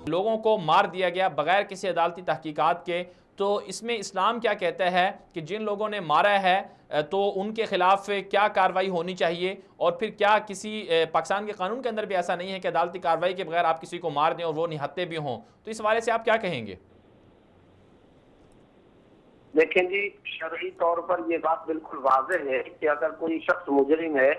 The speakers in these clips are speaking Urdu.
لوگوں کو مار دیا گیا بغیر کسی عدالتی تحقیقات کے، تو اس میں اسلام کیا کہتا ہے کہ جن لوگوں نے مارا ہے تو ان کے خلاف کیا کارروائی ہونی چاہیے؟ اور پھر کیا کسی پاکستان کے قانون کے اندر بھی ایسا نہیں ہے کہ عدالتی کارروائی کے بغیر آپ کسی کو مار دیں اور وہ نہتے بھی ہوں؟ تو اس حوالے سے آپ کیا کہیں گے؟ دیکھیں جی، شرعی طور پر یہ بات بالکل واضح ہے کہ اگر کوئی شخص مجرم ہے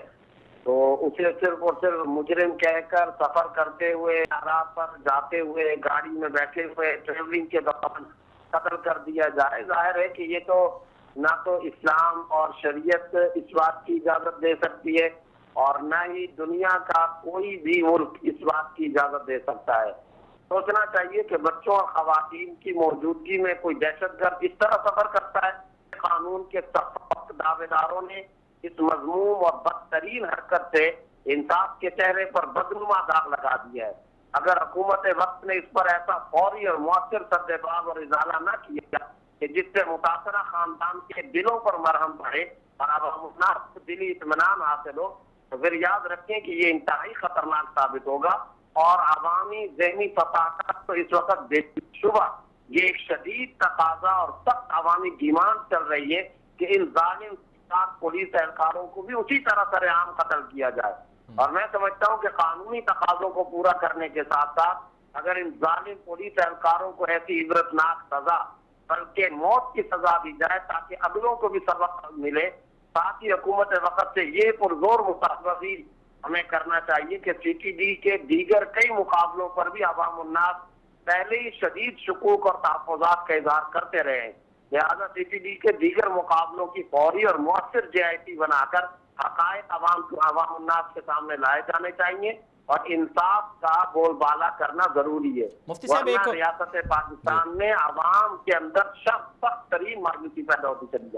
تو اسے صرف اور صرف مجرم کہہ کر سفر کرتے ہوئے، راہ پر جاتے ہوئے، گاڑی میں بیٹھے ہوئے، ٹریولنگ کے دوران قتل کر دیا جائے۔ ظاہر ہے کہ یہ تو نہ تو اسلام اور شریعت اس بات کی اجازت دے سکتی ہے اور نہ ہی دنیا کا کوئی بھی ملک اس بات کی اجازت دے سکتا ہے۔ سوچنا چاہیے کہ بچوں اور خواتین کی موجودگی میں کوئی دہشت گرد اس طرح سفر کرتا ہے۔ قانون کے سخت دعوے داروں نے اس مذموم اور بدترین حرکت سے انصاف کے چہرے پر بدنما داغ لگا دیا ہے۔ اگر حکومت وقت نے اس پر ایسا فوری اور مؤثر سدباب اور ازالہ نہ کیا کہ جس سے متاثرہ خاندان کے دلوں پر مرہم پڑے اور عوام الناس کو دلی اطمینان حاصل ہو، تو پھر یاد رکھیں کہ یہ انتہائی خطرناک ثابت ہوگا اور عوامی ذہنی فسادات تو اس وقت بے شبہ یہ ایک شدید تقاضا اور سخت عوامی ڈیمانڈ چل رہی ہے کہ ان ظالم پولیس اہلکاروں کو بھی اسی طرح سر عام قتل کیا جائے۔ اور میں سمجھتا ہوں کہ قانونی تقاضوں کو پورا کرنے کے ساتھ ساتھ اگر ان ظالم پولیس اہلکاروں کو ایسی عبرتناک سزا بلکہ موت کی سزا دی جائے تاکہ اگلوں کو بھی سبق ملے، ساتھ ہی حکومت وقت سے یہ پرزور مطالبہ بھی ہمیں کرنا چاہیے کہ سی ٹی ڈی کے دیگر کئی مقابلوں پر بھی عوام الناس پہلے ہی شدید شکوک اور تحفظات کا اظہار کرتے رہے ہیں۔ لہٰذا سی ٹی ڈی کے دیگر مقابلوں کی فوری اور مؤثر جے آئی ٹی بنا کر حقائق عوام الناس کے سامنے لائے جانے چاہیے اور انصاف کا بول بالا کرنا ضروری ہے، مفتی صاحب ورنہ ریاست پاکستان میں عوام کے اندر سخت ترین مایوسی پیدا ہوتی چلی جائے۔